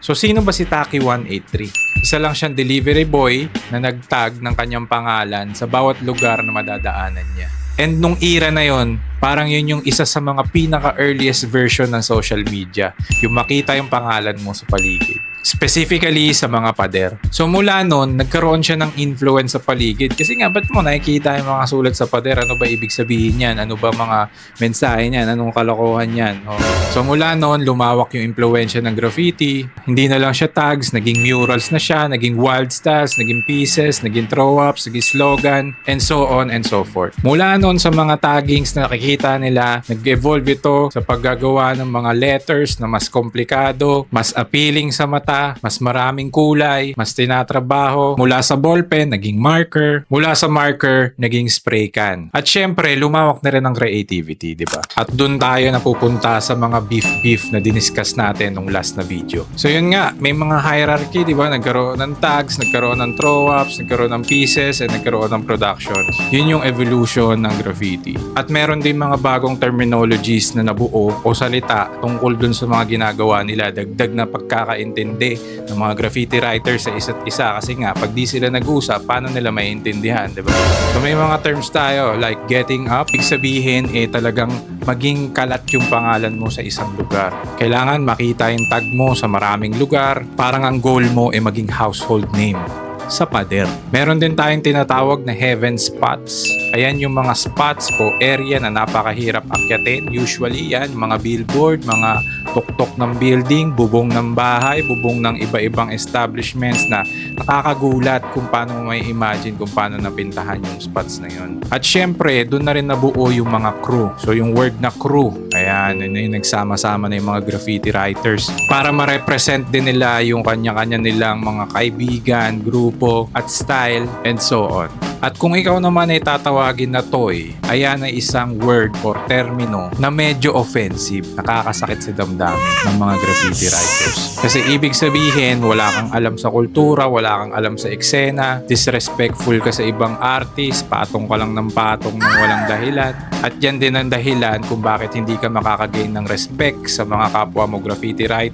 So sino ba si Taki183? Isa lang siyang delivery boy na nagtag ng kanyang pangalan sa bawat lugar na madadaanan niya. And nung era na yon, parang yun yung isa sa mga pinaka-earliest version ng social media. Yung makita yung pangalan mo sa paligid. Specifically sa mga pader. So mula nun, nagkaroon siya ng influence sa paligid. Kasi nga, ba't mo nakikita yung mga sulat sa pader? Ano ba ibig sabihin yan? Ano ba mga mensahe niyan? Anong kalokohan yan? Oh. So mula nun, lumawak yung influensya ng graffiti. Hindi na lang siya tags, naging murals na siya, naging wild styles, naging pieces, naging throw-ups, naging slogan, and so on and so forth. Mula nun sa mga taggings na nakikita nila, nag-evolve ito sa paggagawa ng mga letters na mas komplikado, mas appealing sa mata, mas maraming kulay, mas tinatrabaho. Mula sa ballpen, naging marker. Mula sa marker, naging spray can. At syempre, lumawak na rin ang creativity, di ba? At dun tayo napupunta sa mga beef na diniscuss natin nung last na video. So yun nga, may mga hierarchy, di ba? Nagkaroon ng tags, nagkaroon ng throw-ups, nagkaroon ng pieces, and nagkaroon ng productions. Yun yung evolution ng graffiti. At meron din mga bagong terminologies na nabuo o salita tungkol dun sa mga ginagawa nila. Dagdag na pagkakaintindi ng mga graffiti writers sa isa't isa kasi nga pag di sila nag-usap paano nila maiintindihan, di ba? So may mga terms tayo like getting up, ibig sabihin talagang maging kalat yung pangalan mo sa isang lugar. Kailangan makita yung tag mo sa maraming lugar, parang ang goal mo maging household name sa pader. Meron din tayong tinatawag na heaven spots. Ayan yung mga spots o area na napakahirap akyatin. Usually yan, mga billboard, mga tuktok ng building, bubong ng bahay, bubong ng iba-ibang establishments na nakakagulat kung paano mo may imagine kung paano napintahan yung spots na yun. At syempre, doon na rin nabuo yung mga crew. So yung word na crew, ayan, yun yung nagsama-sama na yung mga graffiti writers para ma-represent din nila yung kanya-kanya nilang mga kaibigan, grupo, at style, and so on. At kung ikaw naman ay tatawagin na toy, ayan ay isang word or termino na medyo offensive, nakakasakit sa damdamin ng mga graffiti writers. Kasi ibig sabihin, wala kang alam sa kultura, wala kang alam sa eksena, disrespectful ka sa ibang artist, patong ka lang ng patong ng walang dahilan. At yan din ang dahilan kung bakit hindi ka makakagain ng respect sa mga kapwa mo graffiti writer.